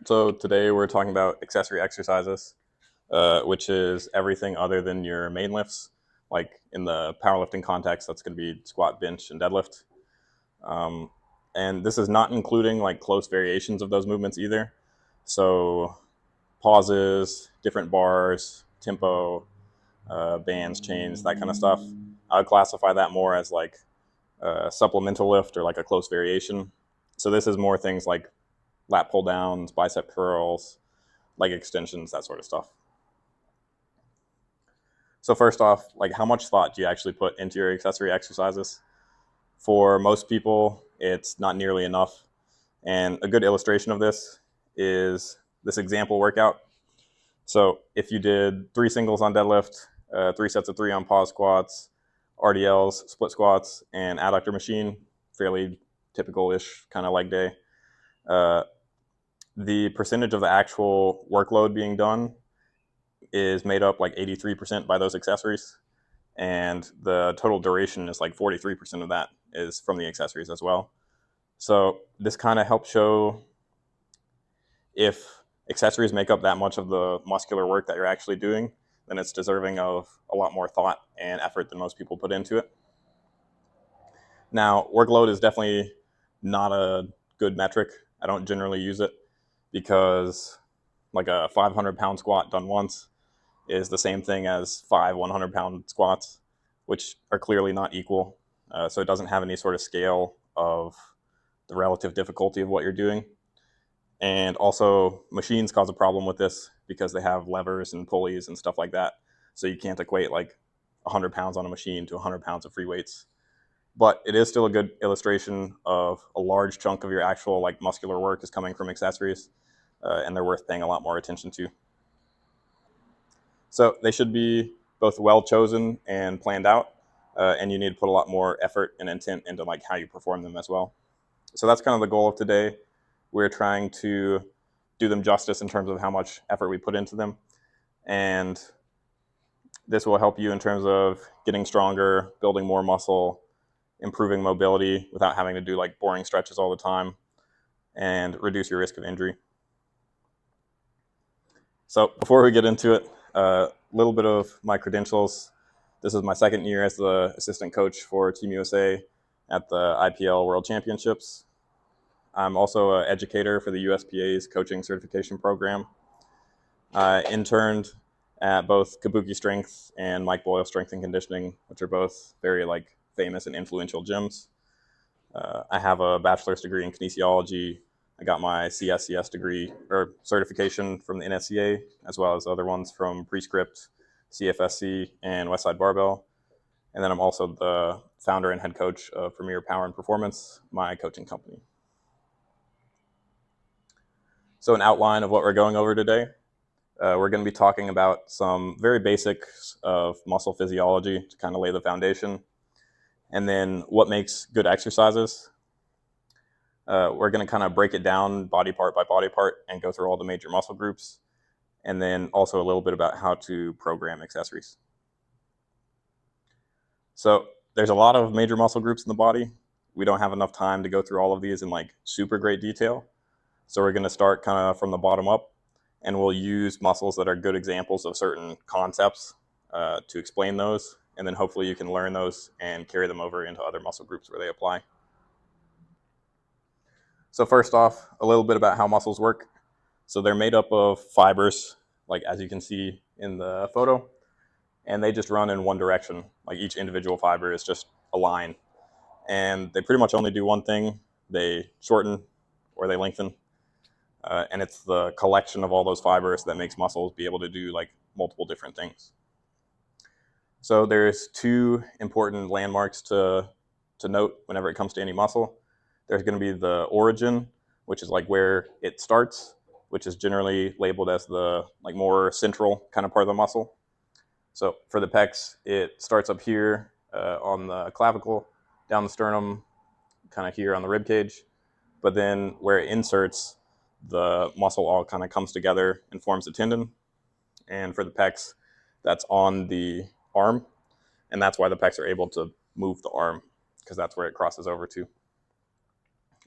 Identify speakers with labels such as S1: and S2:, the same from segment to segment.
S1: So today we're talking about accessory exercises, which is everything other than your main lifts. Like in the powerlifting context, that's going to be squat, bench, and deadlift. Um, and this is not including like close variations of those movements either. So pauses, different bars, tempo, bands, chains, that kind of stuff. I would classify that more as like a supplemental lift or like a close variation. So this is more things like lat pull downs, bicep curls, leg extensions, that sort of stuff. So first off, like how much thought do you actually put into your accessory exercises? For most people, it's not nearly enough. And a good illustration of this is this example workout. So if you did 3 singles on deadlift, 3 sets of 3 on pause squats, RDLs, split squats, and adductor machine, fairly typical-ish kind of leg day, the percentage of the actual workload being done is made up like 83% by those accessories, and the total duration is like 43% of that is from the accessories as well. So this kind of helps show if accessories make up that much of the muscular work that you're actually doing, then it's deserving of a lot more thought and effort than most people put into it. Now, workload is definitely not a good metric. I don't generally use it because like a 500-pound squat done once is the same thing as 5 100-pound squats, which are clearly not equal. So it doesn't have any sort of scale of the relative difficulty of what you're doing. And also, machines cause a problem with this because they have levers and pulleys and stuff like that. So you can't equate like 100 pounds on a machine to 100 pounds of free weights. But it is still a good illustration of a large chunk of your actual like muscular work is coming from accessories, and they're worth paying a lot more attention to. So they should be both well chosen and planned out, and you need to put a lot more effort and intent into like how you perform them as well. So that's kind of the goal of today. We're trying to do them justice in terms of how much effort we put into them, and this will help you in terms of getting stronger, building more muscle, improving mobility without having to do like boring stretches all the time, and reduce your risk of injury. So before we get into it, a little bit of my credentials. This is my second year as the assistant coach for Team USA at the IPL World Championships. I'm also an educator for the USPA's coaching certification program. I interned at both Kabuki Strength and Mike Boyle Strength and Conditioning, which are both very like famous and influential gyms. I have a bachelor's degree in kinesiology. I got my CSCS degree or certification from the NSCA, as well as other ones from Prescript, CFSC, and Westside Barbell. And then I'm also the founder and head coach of Premier Power and Performance, my coaching company. So an outline of what we're going over today. We're going to be talking about some very basics of muscle physiology to kind of lay the foundation. And then what makes good exercises. We're going to kind of break it down body part by body part and go through all the major muscle groups. And then also a little bit about how to program accessories. So there's a lot of major muscle groups in the body. We don't have enough time to go through all of these in like super great detail. So we're going to start kind of from the bottom up, and we'll use muscles that are good examples of certain concepts to explain those. And then hopefully you can learn those and carry them over into other muscle groups where they apply. So first off, a little bit about how muscles work. So they're made up of fibers, like as you can see in the photo, and they just run in one direction. Like each individual fiber is just a line. And they pretty much only do one thing. They shorten or they lengthen. And it's the collection of all those fibers that makes muscles be able to do like multiple different things. So there's 2 important landmarks to note whenever it comes to any muscle. There's going to be the origin, which is like where it starts, which is generally labeled as the like more central kind of part of the muscle. So for the pecs, it starts up here on the clavicle, down the sternum, kind of here on the rib cage. But then where it inserts, the muscle all kind of comes together and forms a tendon. And for the pecs, that's on the arm. And that's why the pecs are able to move the arm, because that's where it crosses over to.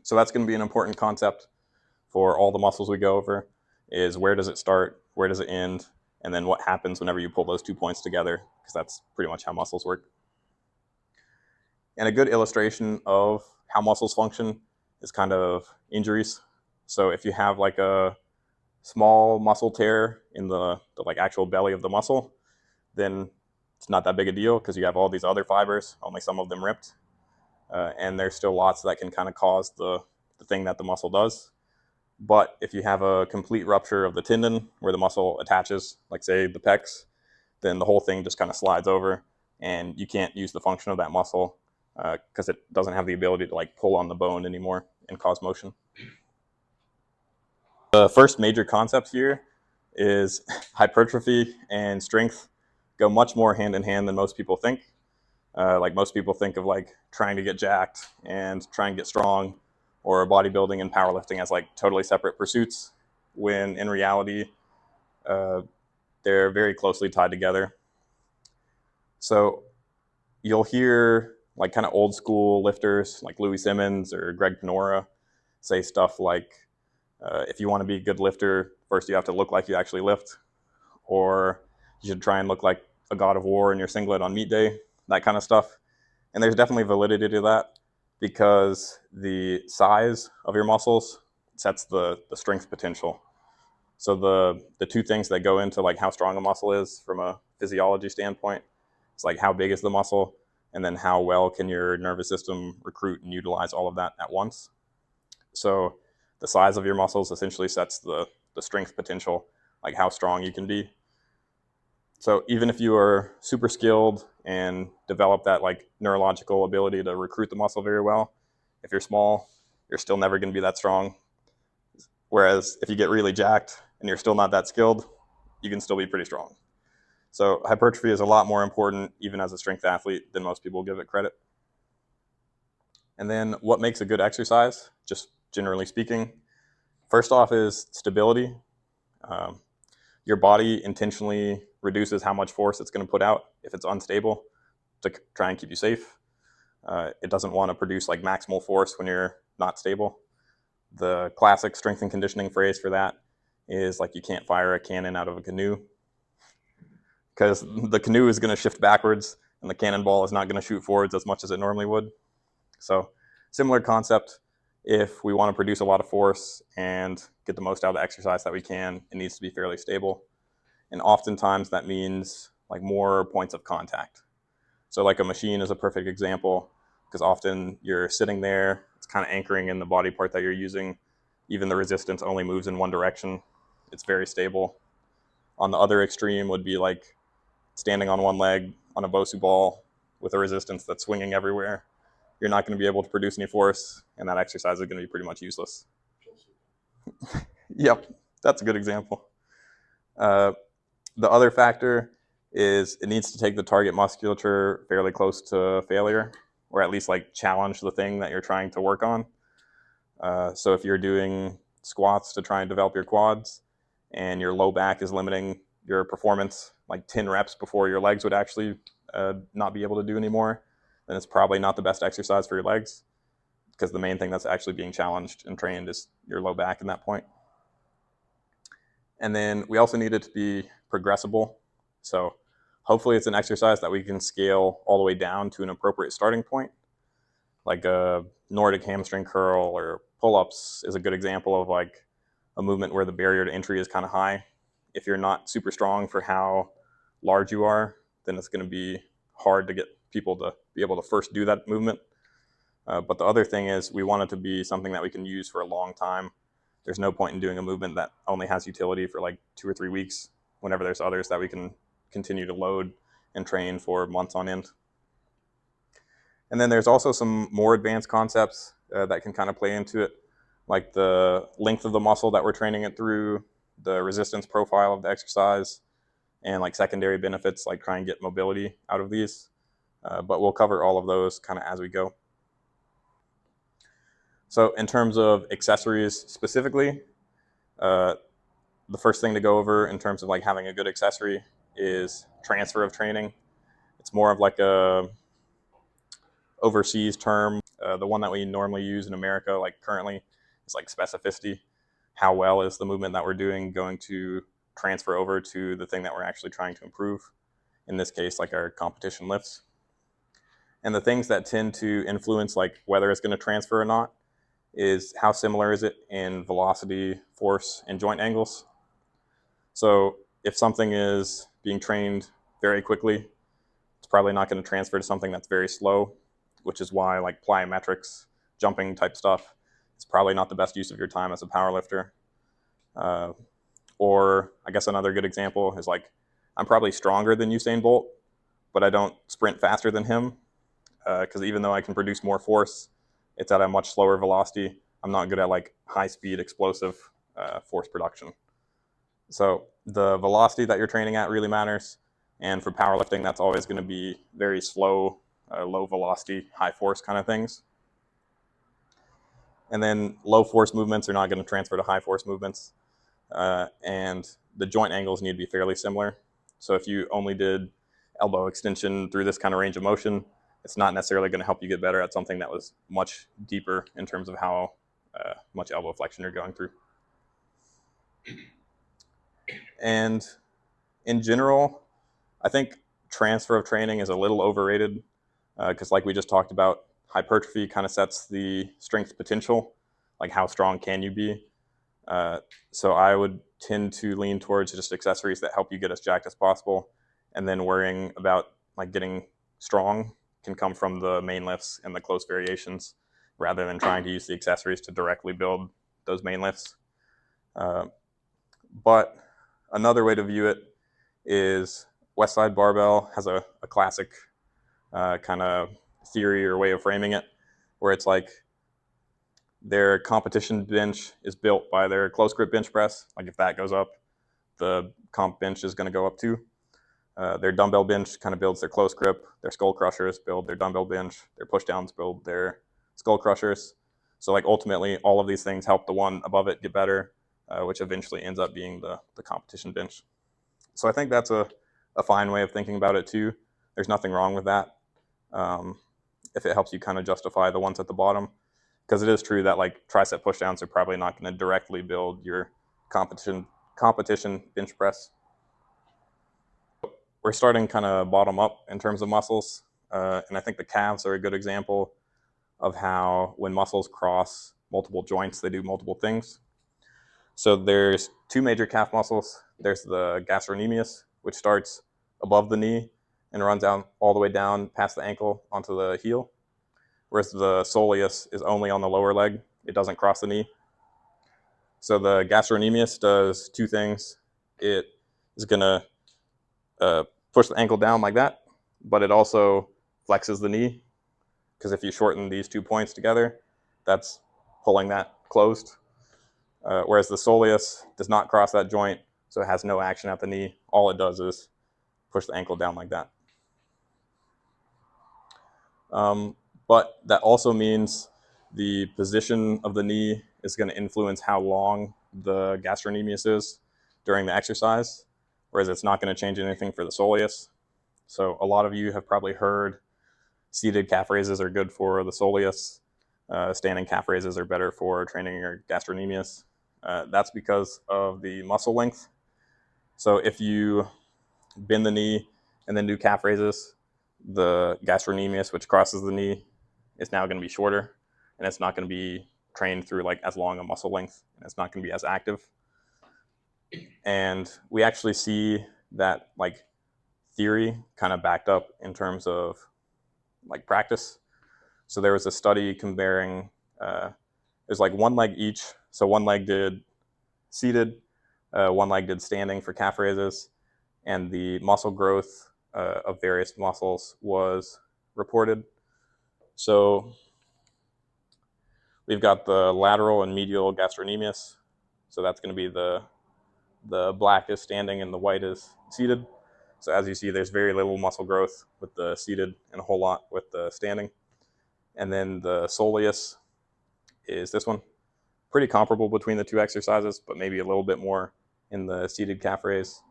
S1: So that's going to be an important concept. for all the muscles we go over is where does it start, where does it end, and then what happens whenever you pull those 2 points together, because that's pretty much how muscles work. And a good illustration of how muscles function is kind of injuries. So if you have like a small muscle tear in the like actual belly of the muscle, then it's not that big a deal because you have all these other fibers, only some of them ripped. And there's still lots that can kind of cause the thing that the muscle does. But if you have a complete rupture of the tendon where the muscle attaches, like say the pecs, then the whole thing just kind of slides over and you can't use the function of that muscle because it doesn't have the ability to like pull on the bone anymore and cause motion. The first major concept here is hypertrophy and strength go much more hand in hand than most people think. Like most people think of like trying to get jacked and trying to get strong, or bodybuilding and powerlifting as like totally separate pursuits, when in reality, they're very closely tied together. So you'll hear like kind of old school lifters like Louis Simmons or Greg Panora say stuff like, if you want to be a good lifter, first you have to look like you actually lift, or you should try and look like a god of war in your singlet on meet day, that kind of stuff. And there's definitely validity to that because the size of your muscles sets the strength potential. So the two things that go into like how strong a muscle is from a physiology standpoint, it's like how big is the muscle, and then how well can your nervous system recruit and utilize all of that at once. So the size of your muscles essentially sets the strength potential, like how strong you can be. So even if you are super skilled and develop that like neurological ability to recruit the muscle very well, if you're small, you're still never going to be that strong. Whereas if you get really jacked and you're still not that skilled, you can still be pretty strong. So hypertrophy is a lot more important even as a strength athlete than most people give it credit. And then what makes a good exercise, just generally speaking, first off is stability. Your body intentionally reduces how much force it's going to put out if it's unstable to try and keep you safe. It doesn't want to produce like maximal force when you're not stable. The classic strength and conditioning phrase for that is like you can't fire a cannon out of a canoe, because the canoe is going to shift backwards and the cannonball is not going to shoot forwards as much as it normally would. So similar concept. If we want to produce a lot of force and get the most out of the exercise that we can, it needs to be fairly stable. And oftentimes that means like more points of contact. So like a machine is a perfect example, because often you're sitting there, it's kind of anchoring in the body part that you're using. Even the resistance only moves in one direction. It's very stable. On the other extreme would be like standing on one leg on a Bosu ball with a resistance that's swinging everywhere. You're not going to be able to produce any force, and that exercise is going to be pretty much useless. Yep, that's a good example. The other factor is it needs to take the target musculature fairly close to failure, or at least like challenge the thing that you're trying to work on. So if you're doing squats to try and develop your quads and your low back is limiting your performance like 10 reps before your legs would actually not be able to do anymore, then it's probably not the best exercise for your legs, because the main thing that's actually being challenged and trained is your low back in that point. And then we also need it to be progressible. So hopefully it's an exercise that we can scale all the way down to an appropriate starting point. Like a Nordic hamstring curl or pull-ups is a good example of like a movement where the barrier to entry is kind of high. If you're not super strong for how large you are, then it's going to be hard to get people to be able to first do that movement. But the other thing is we want it to be something that we can use for a long time. There's no point in doing a movement that only has utility for like 2 or 3 weeks, whenever there's others that we can continue to load and train for months on end. And then there's also some more advanced concepts that can kind of play into it, like the length of the muscle that we're training it through, the resistance profile of the exercise, and like secondary benefits like try and get mobility out of these. But we'll cover all of those kind of as we go. So in terms of accessories specifically, the first thing to go over in terms of like having a good accessory is transfer of training. It's more of like a overseas term. The one that we normally use in America, like currently, is like specificity. how well is the movement that we're doing going to transfer over to the thing that we're actually trying to improve, in this case, like our competition lifts. And the things that tend to influence like whether it's going to transfer or not is how similar is it in velocity, force, and joint angles. So if something is being trained very quickly, it's probably not going to transfer to something that's very slow, which is why like plyometrics, jumping type stuff, is probably not the best use of your time as a powerlifter. Or I guess another good example is like, I'm probably stronger than Usain Bolt, but I don't sprint faster than him, because even though I can produce more force, it's at a much slower velocity. I'm not good at like high speed, explosive force production. So the velocity that you're training at really matters. And for powerlifting, that's always going to be very slow, low velocity, high force kind of things. And then low force movements are not going to transfer to high force movements. And the joint angles need to be fairly similar. So if you only did elbow extension through this kind of range of motion, it's not necessarily going to help you get better at something that was much deeper in terms of how much elbow flexion you're going through. And in general, I think transfer of training is a little overrated, because like we just talked about, hypertrophy kind of sets the strength potential, like how strong can you be. So I would tend to lean towards just accessories that help you get as jacked as possible, and then worrying about like getting strong can come from the main lifts and the close variations, rather than trying to use the accessories to directly build those main lifts. But another way to view it is Westside Barbell has a classic kind of theory or way of framing it, where it's like their competition bench is built by their close grip bench press. Like if that goes up, the comp bench is going to go up too. Their dumbbell bench kind of builds their close grip. Their skull crushers build their dumbbell bench. Their push downs build their skull crushers. So like ultimately, all of these things help the one above it get better, which eventually ends up being the competition bench. So I think that's a fine way of thinking about it too. There's nothing wrong with that, if it helps you kind of justify the ones at the bottom, because it is true that like tricep push downs are probably not going to directly build your competition bench press. We're starting kind of bottom up in terms of muscles, and I think the calves are a good example of how when muscles cross multiple joints, they do multiple things. So there's two major calf muscles. There's the gastrocnemius, which starts above the knee and runs out all the way down past the ankle onto the heel, whereas the soleus is only on the lower leg. It doesn't cross the knee. So the gastrocnemius does two things. It is going to push the ankle down like that, but it also flexes the knee, because if you shorten these 2 points together, that's pulling that closed. Whereas the soleus does not cross that joint, so it has no action at the knee. All it does is push the ankle down like that. But that also means the position of the knee is going to influence how long the gastrocnemius is during the exercise, whereas it's not going to change anything for the soleus. So a lot of you have probably heard seated calf raises are good for the soleus. Standing calf raises are better for training your gastrocnemius. That's because of the muscle length. So if you bend the knee and then do calf raises, the gastrocnemius, which crosses the knee, is now going to be shorter, and it's not going to be trained through like as long a muscle length, and it's not going to be as active. And we actually see that like theory kind of backed up in terms of like practice. So there was a study comparing, there's like one leg each. So one leg did seated, one leg did standing for calf raises, and the muscle growth of various muscles was reported. So we've got the lateral and medial gastrocnemius. So that's going to be the black is standing and the white is seated. So as you see, there's very little muscle growth with the seated and a whole lot with the standing. And then the soleus is this one. Pretty comparable between the two exercises, but maybe a little bit more in the seated calf raise.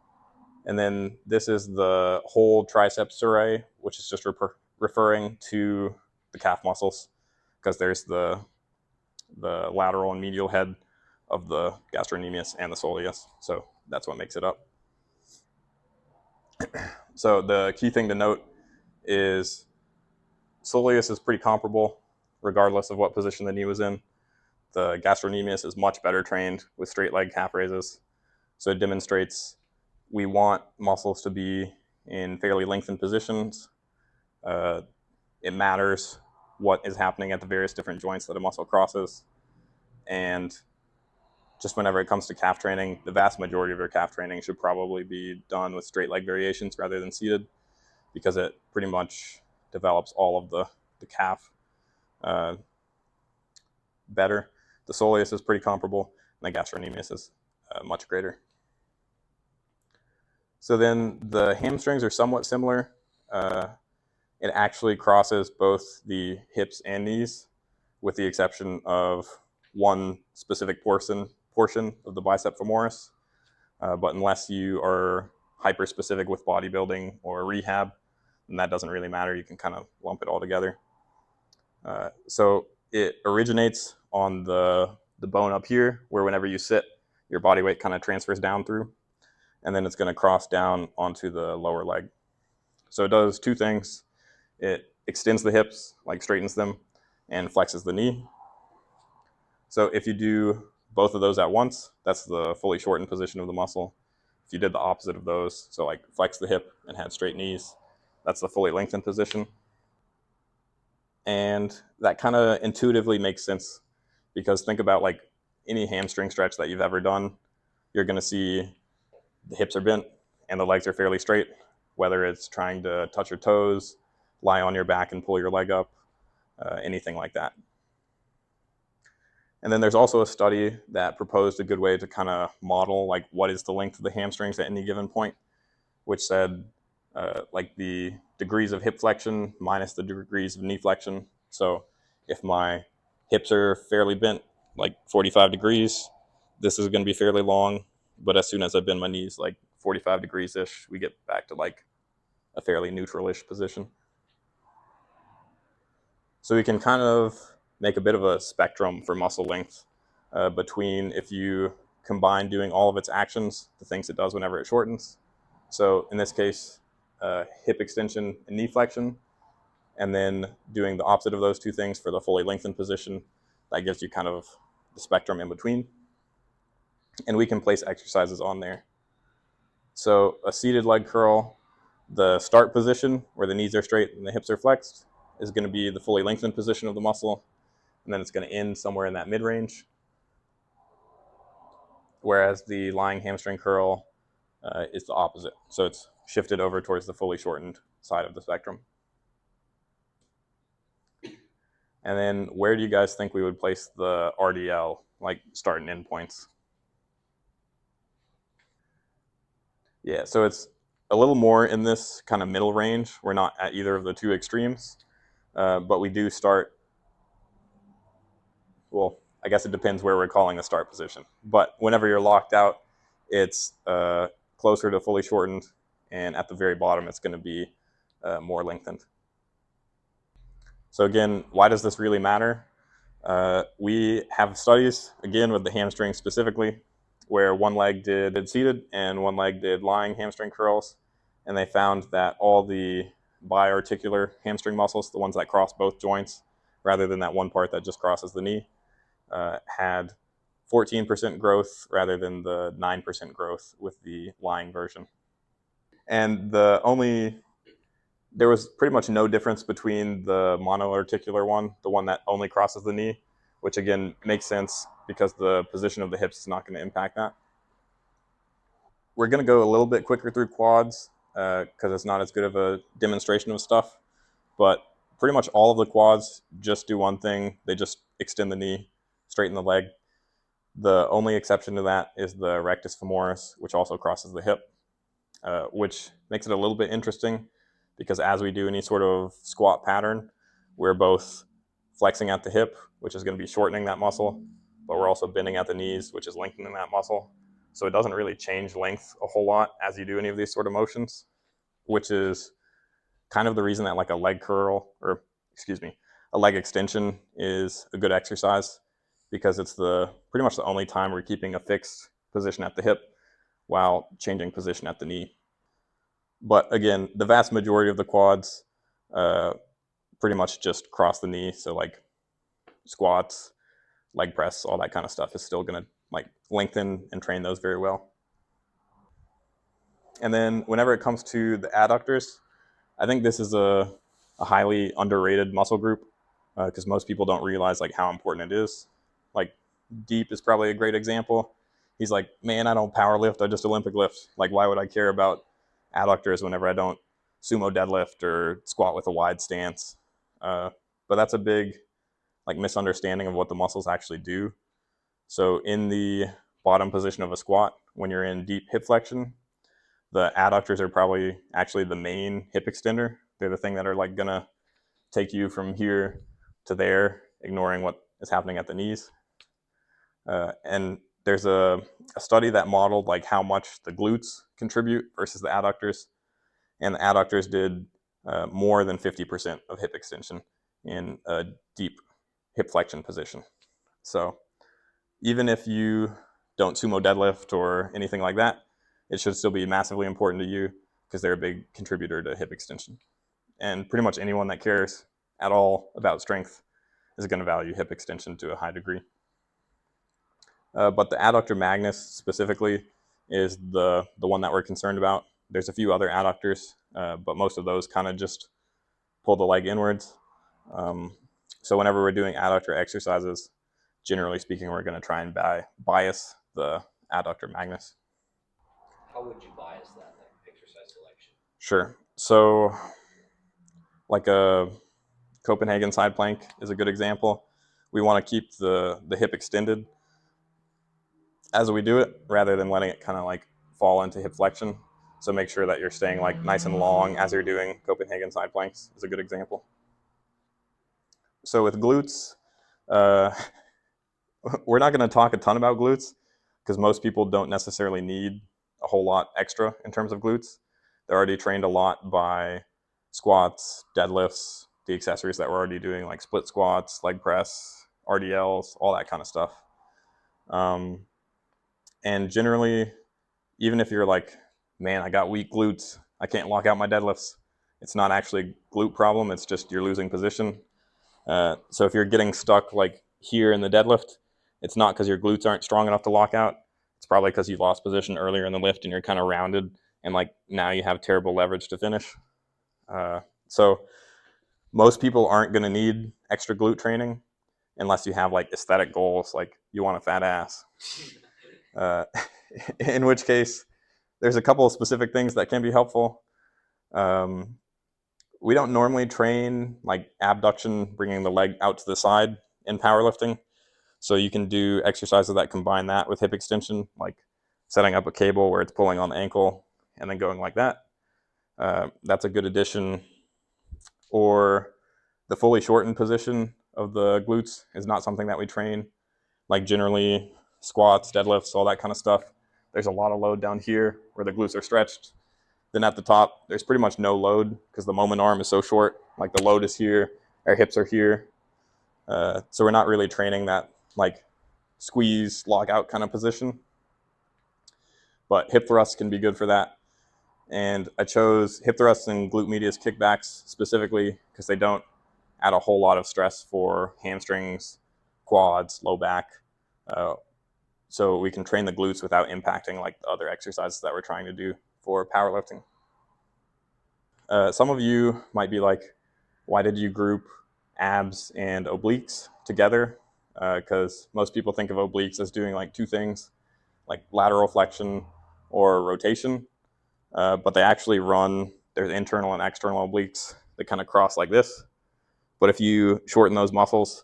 S1: And then this is the whole tricep surae, which is just referring to the calf muscles, because there's the lateral and medial head of the gastrocnemius and the soleus. So that's what makes it up. So the key thing to note is soleus is pretty comparable regardless of what position the knee was in. The gastrocnemius is much better trained with straight leg calf raises. So it demonstrates we want muscles to be in fairly lengthened positions. It matters what is happening at the various different joints that a muscle crosses. And just whenever it comes to calf training, the vast majority of your calf training should probably be done with straight leg variations rather than seated, because it pretty much develops all of the calf better. The soleus is pretty comparable, and the gastrocnemius is much greater. So then the hamstrings are somewhat similar. It actually crosses both the hips and knees, with the exception of one specific portion of the bicep femoris. But unless you are hyper-specific with bodybuilding or rehab, then that doesn't really matter. You can kind of lump it all together. So it originates on the bone up here, where whenever you sit, your body weight kind of transfers down through, and then it's going to cross down onto the lower leg. So it does two things. It extends the hips, like straightens them, and flexes the knee. So if you do both of those at once, that's the fully shortened position of the muscle. If you did the opposite of those, so like flex the hip and had straight knees, that's the fully lengthened position. And that kind of intuitively makes sense, because think about like any hamstring stretch that you've ever done. You're going to see the hips are bent and the legs are fairly straight, whether it's trying to touch your toes, lie on your back and pull your leg up, anything like that. And then there's also a study that proposed a good way to kind of model like what is the length of the hamstrings at any given point, which said like the degrees of hip flexion minus the degrees of knee flexion. So if my hips are fairly bent, like 45 degrees, this is going to be fairly long. But as soon as I bend my knees like 45 degrees-ish, we get back to like a fairly neutral-ish position. So we can kind of make a bit of a spectrum for muscle length between, if you combine doing all of its actions, the things it does whenever it shortens. So in this case, hip extension and knee flexion, and then doing the opposite of those two things for the fully lengthened position. That gives you kind of the spectrum in between. And we can place exercises on there. So a seated leg curl, the start position where the knees are straight and the hips are flexed is going to be the fully lengthened position of the muscle, and then it's going to end somewhere in that mid-range. Whereas the lying hamstring curl is the opposite. So it's shifted over towards the fully shortened side of the spectrum. And then where do you guys think we would place the RDL, like start and end points? Yeah, so it's a little more in this kind of middle range. We're not at either of the two extremes, but we do start, well, I guess it depends where we're calling the start position. But whenever you're locked out, it's closer to fully shortened, and at the very bottom, it's going to be more lengthened. So again, why does this really matter? We have studies, again, with the hamstring specifically, where one leg did seated and one leg did lying hamstring curls, and they found that all the biarticular hamstring muscles, the ones that cross both joints, rather than that one part that just crosses the knee, had 14% growth rather than the 9% growth with the lying version. And there was pretty much no difference between the monoarticular one, the one that only crosses the knee, which again makes sense because the position of the hips is not going to impact that. We're going to go a little bit quicker through quads because it's not as good of a demonstration of stuff, but pretty much all of the quads just do one thing. They just extend the knee, straighten the leg. The only exception to that is the rectus femoris, which also crosses the hip, which makes it a little bit interesting because as we do any sort of squat pattern, we're both flexing at the hip, which is going to be shortening that muscle, but we're also bending at the knees, which is lengthening that muscle. So it doesn't really change length a whole lot as you do any of these sort of motions, which is kind of the reason that like a leg curl, or excuse me, a leg extension is a good exercise, because it's pretty much the only time we're keeping a fixed position at the hip while changing position at the knee. But again, the vast majority of the quads pretty much just cross the knee. So like squats, leg press, all that kind of stuff is still going to like lengthen and train those very well. And then whenever it comes to the adductors, I think this is a highly underrated muscle group because most people don't realize like how important it is. Like Deep is probably a great example. He's like, man, I don't power lift, I just Olympic lift. Like, why would I care about adductors whenever I don't sumo deadlift or squat with a wide stance? But that's a big like misunderstanding of what the muscles actually do. So in the bottom position of a squat, when you're in deep hip flexion, the adductors are probably actually the main hip extender. They're the thing that are like gonna take you from here to there, ignoring what is happening at the knees. And there's a study that modeled like how much the glutes contribute versus the adductors, and the adductors did more than 50% of hip extension in a deep hip flexion position. So even if you don't sumo deadlift or anything like that, it should still be massively important to you because they're a big contributor to hip extension. And pretty much anyone that cares at all about strength is going to value hip extension to a high degree. But the adductor magnus specifically is the one that we're concerned about. There's a few other adductors, but most of those kind of just pull the leg inwards. So whenever we're doing adductor exercises, generally speaking, we're going to try and bias the adductor magnus.
S2: How would you bias that, like exercise selection?
S1: Sure. So like a Copenhagen side plank is a good example. We want to keep the hip extended as we do it rather than letting it kind of like fall into hip flexion. So make sure that you're staying like nice and long as you're doing Copenhagen side planks is a good example. So with glutes, we're not going to talk a ton about glutes because most people don't necessarily need a whole lot extra in terms of glutes. They're already trained a lot by squats, deadlifts, the accessories that we're already doing, like split squats, leg press, RDLs, all that kind of stuff. And generally, even if you're like, man, I got weak glutes, I can't lock out my deadlifts, it's not actually a glute problem, it's just you're losing position. So if you're getting stuck like here in the deadlift, it's not because your glutes aren't strong enough to lock out. It's probably because you lost position earlier in the lift and you're kind of rounded and like now you have terrible leverage to finish. So most people aren't going to need extra glute training unless you have like aesthetic goals, like you want a fat ass. In which case, there's a couple of specific things that can be helpful. We don't normally train like abduction, bringing the leg out to the side in powerlifting. So you can do exercises that combine that with hip extension, like setting up a cable where it's pulling on the ankle and then going like that. That's a good addition. Or the fully shortened position of the glutes is not something that we train. Like generally squats, deadlifts, all that kind of stuff. There's a lot of load down here where the glutes are stretched. Then at the top, there's pretty much no load because the moment arm is so short. Like the load is here, our hips are here. So we're not really training that like squeeze, lock out kind of position. But hip thrusts can be good for that. And I chose hip thrusts and glute medius kickbacks specifically because they don't add a whole lot of stress for hamstrings, quads, low back. So we can train the glutes without impacting like the other exercises that we're trying to do for powerlifting. Some of you might be like, why did you group abs and obliques together? Because most people think of obliques as doing like two things, like lateral flexion or rotation. But they actually run, there's internal and external obliques that kind of cross like this. But if you shorten those muscles,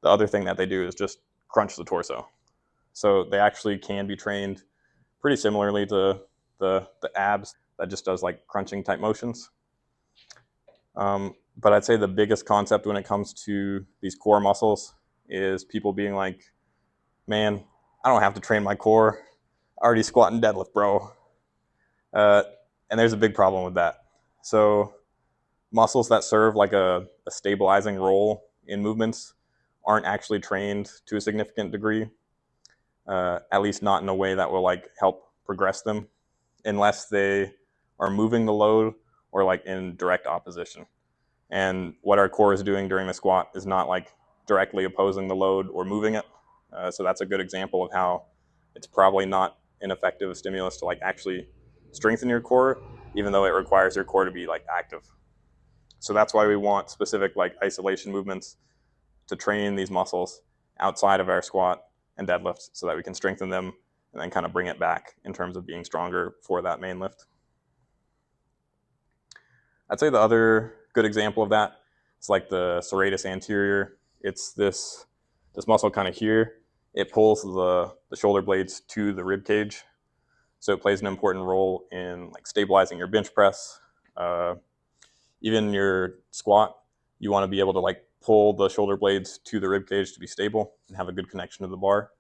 S1: the other thing that they do is just crunch the torso. So they actually can be trained pretty similarly to the abs that just does like crunching type motions. But I'd say the biggest concept when it comes to these core muscles is people being like, man, I don't have to train my core. I already squat and deadlift, bro. And there's a big problem with that. So muscles that serve like a stabilizing role in movements aren't actually trained to a significant degree, at least not in a way that will like help progress them, unless they are moving the load or like in direct opposition. And what our core is doing during the squat is not like directly opposing the load or moving it. So that's a good example of how it's probably not an effective stimulus to like actually strengthen your core, even though it requires your core to be like active. So that's why we want specific like isolation movements to train these muscles outside of our squat and deadlift, so that we can strengthen them and then kind of bring it back in terms of being stronger for that main lift. I'd say the other good example of that is like the serratus anterior. It's this muscle kind of here. It pulls the shoulder blades to the rib cage, so it plays an important role in like stabilizing your bench press. Even your squat, you want to be able to like pull the shoulder blades to the rib cage to be stable and have a good connection to the bar.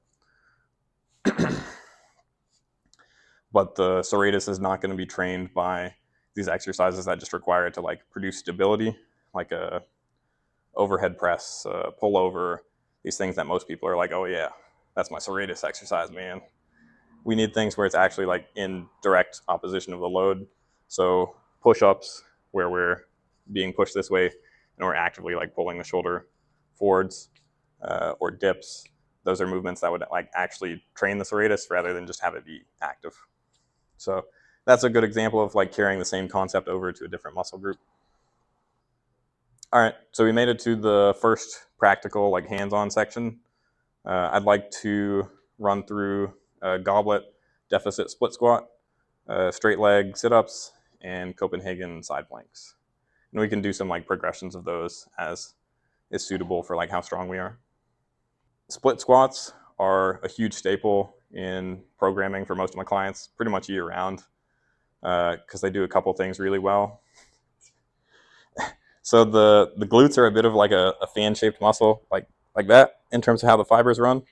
S1: But the serratus is not going to be trained by these exercises that just require it to like produce stability, like a overhead press, pull over, these things that most people are like, oh yeah, that's my serratus exercise, man. We need things where it's actually like in direct opposition of the load. So push-ups where we're being pushed this way and we're actively like pulling the shoulder forwards, or dips. Those are movements that would like actually train the serratus rather than just have it be active. So that's a good example of like carrying the same concept over to a different muscle group. All right, so we made it to the first practical like hands-on section. I'd like to run through a goblet deficit split squat, straight leg sit-ups, and Copenhagen side planks. And we can do some like progressions of those as is suitable for like how strong we are. Split squats are a huge staple in programming for most of my clients, pretty much year round, because they do a couple things really well. So the glutes are a bit of like a fan-shaped muscle, like that, in terms of how the fibers run.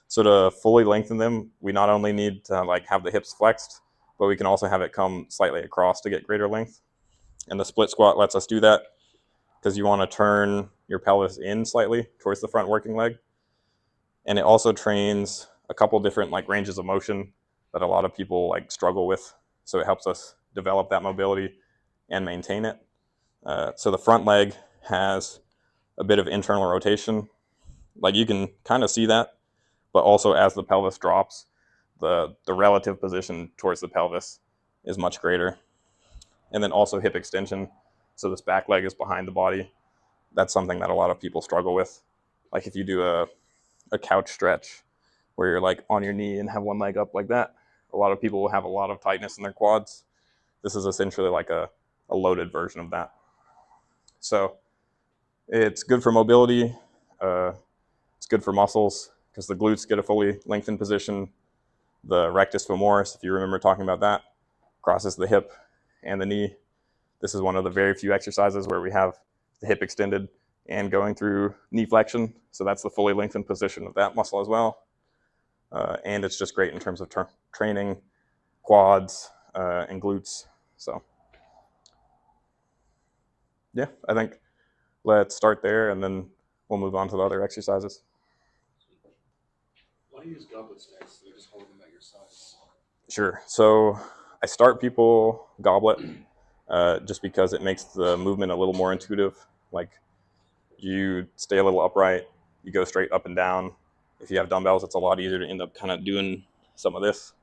S1: So to fully lengthen them, we not only need to like have the hips flexed, but we can also have it come slightly across to get greater length. And the split squat lets us do that because you want to turn your pelvis in slightly towards the front working leg. And it also trains a couple different like ranges of motion that a lot of people like struggle with. So it helps us develop that mobility and maintain it. So the front leg has a bit of internal rotation. Like you can kind of see that, but also as the pelvis drops, the relative position towards the pelvis is much greater. And then also hip extension. So this back leg is behind the body. That's something that a lot of people struggle with. Like if you do a couch stretch where you're like on your knee and have one leg up like that, a lot of people will have a lot of tightness in their quads. This is essentially like a loaded version of that. So it's good for mobility. It's good for muscles because the glutes get a fully lengthened position. The rectus femoris, if you remember talking about that, crosses the hip and the knee. This is one of the very few exercises where we have the hip extended and going through knee flexion. So that's the fully lengthened position of that muscle as well. And it's just great in terms of training quads and glutes. So yeah, I think let's start there and then we'll move on to the other exercises.
S3: Why do you use goblets next? They're just holding them at your size.
S1: Sure. So I start people goblet just because it makes the movement a little more intuitive. Like you stay a little upright, you go straight up and down. If you have dumbbells, it's a lot easier to end up kind of doing some of this.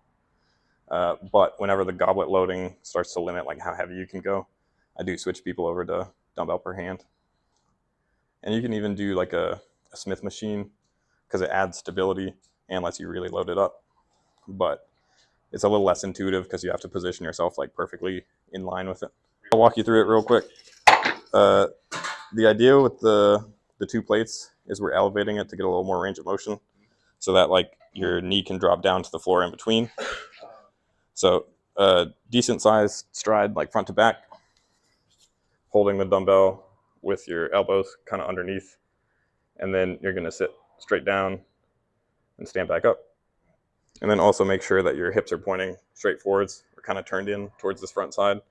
S1: But whenever the goblet loading starts to limit like how heavy you can go, I do switch people over to dumbbell per hand. And you can even do like a Smith machine because it adds stability and lets you really load it up. But it's a little less intuitive because you have to position yourself like perfectly in line with it. I'll walk you through it real quick. The idea with the two plates is we're elevating it to get a little more range of motion so that like your knee can drop down to the floor in between. So decent sized stride like front to back, holding the dumbbell with your elbows kind of underneath, and then you're going to sit straight down and stand back up. And then also make sure that your hips are pointing straight forwards or kind of turned in towards this front side,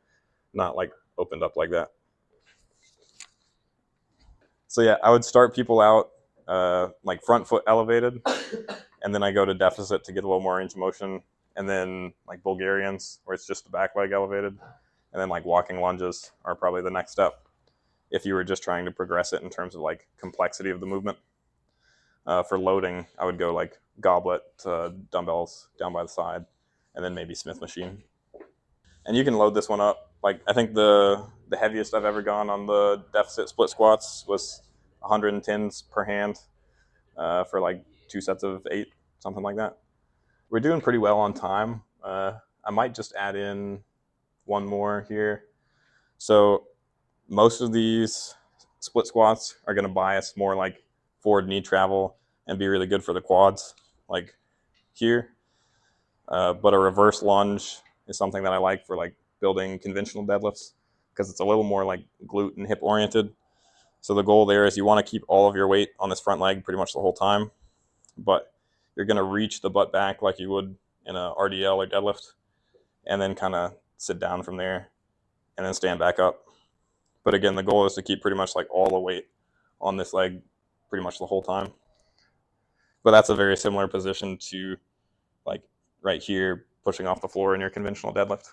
S1: not like opened up like that. So yeah, I would start people out like front foot elevated, and then I go to deficit to get a little more range of motion, and then like Bulgarians where it's just the back leg elevated, and then like walking lunges are probably the next step if you were just trying to progress it in terms of like complexity of the movement. For loading, I would go like goblet to dumbbells down by the side, and then maybe Smith machine. And you can load this one up. Like I think the heaviest I've ever gone on the deficit split squats was 110s per hand for like 2 sets of 8, something like that. We're doing pretty well on time. I might just add in one more here. So most of these split squats are going to bias more like forward knee travel and be really good for the quads, like here. But a reverse lunge is something that I like for like building conventional deadlifts because it's a little more like glute and hip oriented. So the goal there is you want to keep all of your weight on this front leg pretty much the whole time, but you're going to reach the butt back like you would in a RDL or deadlift, and then kind of sit down from there and then stand back up. But again, the goal is to keep pretty much like all the weight on this leg pretty much the whole time. But that's a very similar position to like right here, pushing off the floor in your conventional deadlift.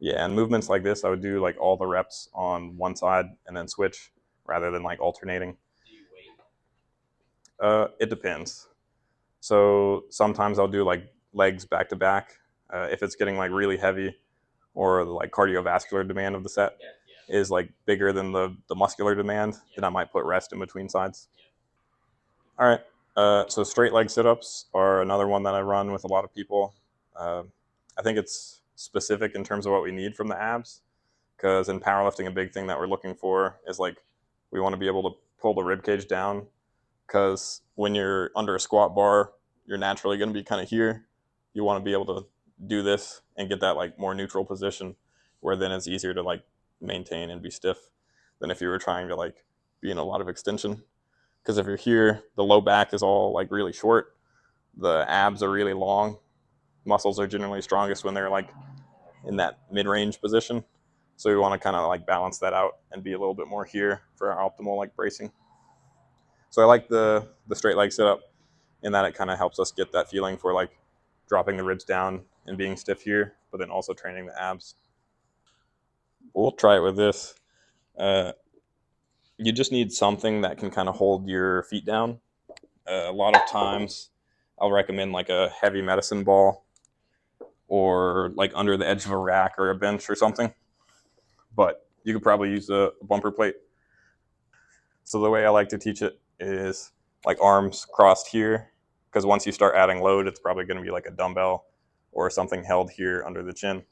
S1: Yeah, and movements like this, I would do like all the reps on one side and then switch rather than like alternating.
S2: Do you wait?
S1: It depends. So sometimes I'll do like legs back to back if it's getting like really heavy, or the like cardiovascular demand of the set is like bigger than the muscular demand, then I might put rest in between sides. All right. So straight leg sit-ups are another one that I run with a lot of people. I think it's specific in terms of what we need from the abs, because in powerlifting, a big thing that we're looking for is like we want to be able to pull the rib cage down, because when you're under a squat bar, you're naturally going to be kind of here. You want to be able to do this and get that like more neutral position, where then it's easier to like maintain and be stiff than if you were trying to like be in a lot of extension. Because if you're here, the low back is all like really short, the abs are really long. Muscles are generally strongest when they're like in that mid-range position. So we want to kind of like balance that out and be a little bit more here for our optimal like bracing. So I like the straight leg sit-up in that it kind of helps us get that feeling for like dropping the ribs down and being stiff here, but then also training the abs. We'll try it with this. You just need something that can kind of hold your feet down. A lot of times I'll recommend like a heavy medicine ball or like under the edge of a rack or a bench or something. But you could probably use a bumper plate. So the way I like to teach it is like arms crossed here, because once you start adding load, it's probably going to be like a dumbbell or something held here under the chin.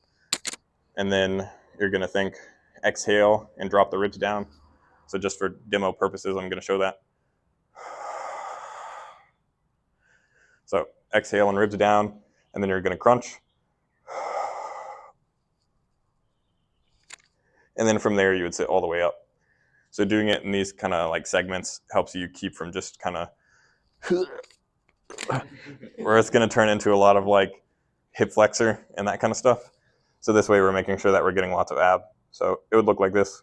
S1: And then you're going to think exhale and drop the ribs down. So just for demo purposes, I'm going to show that. So exhale and ribs down, and then you're going to crunch. And then from there, you would sit all the way up. So doing it in these kind of like segments helps you keep from just kind of where it's going to turn into a lot of like hip flexor and that kind of stuff. So this way we're making sure that we're getting lots of ab. So it would look like this.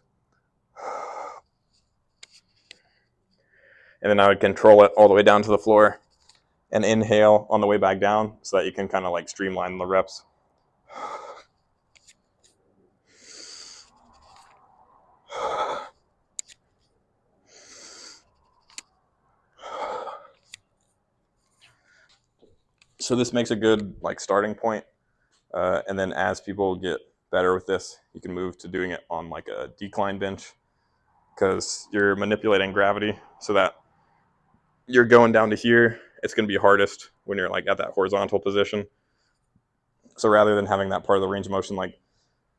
S1: And then I would control it all the way down to the floor and inhale on the way back down so that you can kind of like streamline the reps. So this makes a good like starting point. And then as people get better with this, you can move to doing it on like a decline bench, because you're manipulating gravity so that you're going down to here. It's going to be hardest when you're like at that horizontal position. So rather than having that part of the range of motion like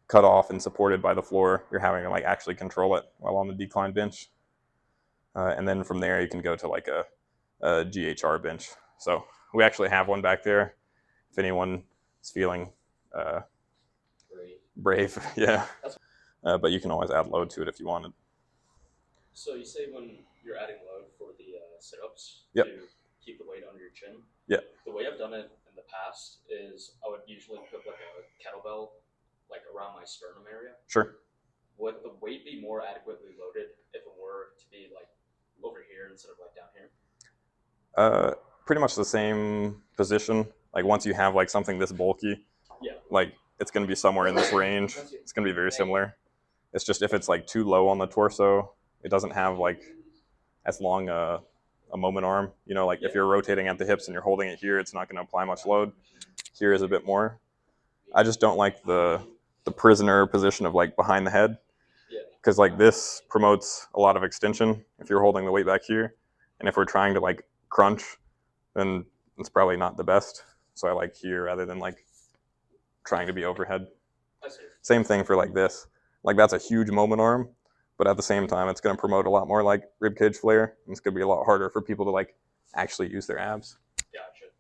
S1: cut off and supported by the floor, you're having to like actually control it while on the decline bench. And then from there, you can go to like a GHR bench. So we actually have one back there if anyone is feeling brave. Yeah. But you can always add load to it if you wanted.
S2: So you say when you're adding load for the sit-ups
S1: Yep.
S2: to keep the weight under your chin?
S1: Yeah.
S2: The way I've done it in the past is I would usually put like a kettlebell like around my sternum area.
S1: Sure.
S2: Would the weight be more adequately loaded if it were to be like over here instead of like down here?
S1: Pretty much the same position. Like once you have like something this bulky,
S2: Yeah.
S1: like it's going to be somewhere in this range. It's going to be very similar. It's just if it's like too low on the torso, it doesn't have like as long a moment arm. You know, like if you're rotating at the hips and you're holding it here, it's not going to apply much load. Here is a bit more. I just don't like the prisoner position of like behind the head, because like this promotes a lot of extension if you're holding the weight back here, and if we're trying to like crunch, then it's probably not the best. So I like here rather than like trying to be overhead. Same thing for like this. Like that's a huge moment arm, but at the same time, it's going to promote a lot more like ribcage flare. And it's going to be a lot harder for people to like actually use their abs.
S2: Gotcha.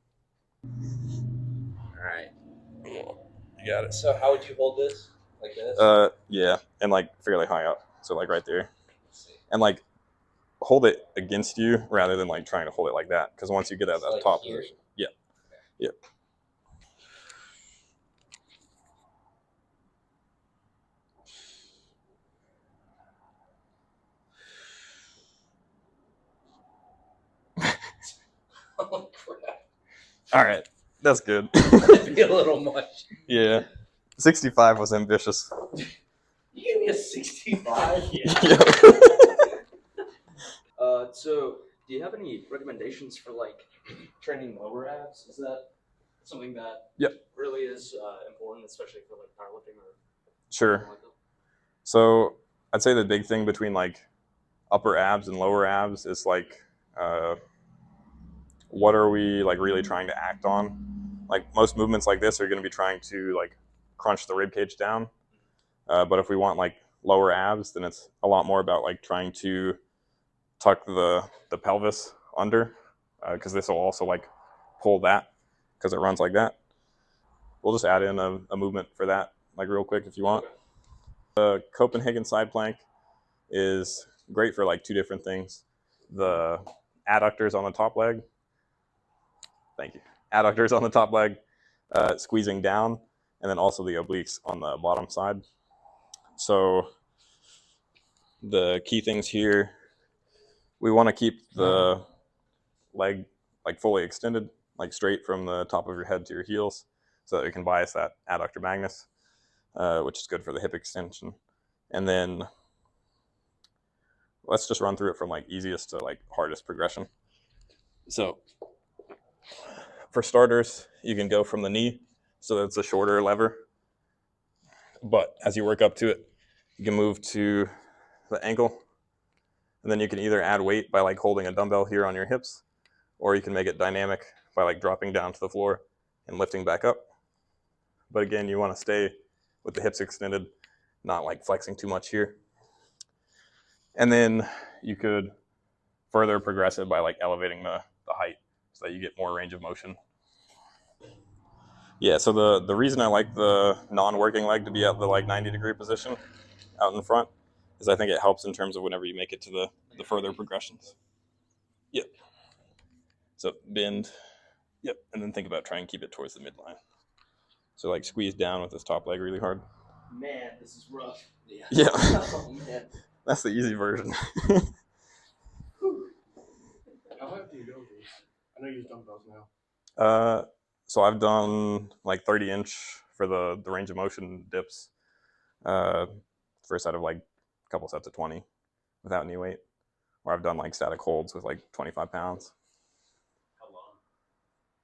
S4: All right.
S1: You got it.
S4: So how would you hold this? Like this?
S1: Yeah, and like fairly high up. So like right there. And like hold it against you rather than like trying to hold it like that. Because once you get at that
S4: like
S1: top
S4: here?
S1: position. Yeah. Yeah.
S4: Oh crap.
S1: All right. That's good.
S4: That'd be a little much.
S1: Yeah. 65 was ambitious.
S4: You gave me a 65?
S1: Yeah.
S2: So do you have any recommendations for like training lower abs? Is that something that really is important, especially for like powerlifting or
S1: Sure.
S2: something like that?
S1: So I'd say the big thing between like upper abs and lower abs is like what are we like really trying to act on? Like most movements like this are going to be trying to like crunch the rib cage down. But if we want like lower abs, then it's a lot more about like trying to tuck the pelvis under, because this will also like pull that because it runs like that. We'll just add in a movement for that like real quick if you want. The Copenhagen side plank is great for like two different things. The adductors on the top leg. Thank you. Adductors on the top leg, squeezing down, and then also the obliques on the bottom side. So the key things here, we want to keep the leg like fully extended, like straight from the top of your head to your heels, so that it can bias that adductor magnus, which is good for the hip extension. And then let's just run through it from like easiest to like hardest progression. So for starters, you can go from the knee, so that's a shorter lever. But as you work up to it, you can move to the ankle, and then you can either add weight by like holding a dumbbell here on your hips, or you can make it dynamic by like dropping down to the floor and lifting back up. But again, you want to stay with the hips extended, not like flexing too much here. And then you could further progress it by like elevating the height so that you get more range of motion. Yeah, so the reason I like the non-working leg to be at the like 90-degree position out in front is I think it helps in terms of whenever you make it to the further progressions. Yep. So bend. Yep. And then think about trying to keep it towards the midline. So like squeeze down with this top leg really hard.
S2: Man, this is rough.
S1: Yeah.
S2: Oh, man.
S1: That's the easy version.
S3: How high do you go with these? I know you use dumbbells now.
S1: So I've done like 30-inch for the range of motion dips. First out of like a couple sets of 20 without knee weight. Or I've done like static holds with like 25 pounds.
S2: How long?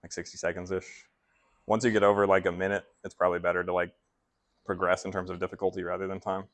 S1: Like 60 seconds-ish. Once you get over like a minute, it's probably better to like progress in terms of difficulty rather than time.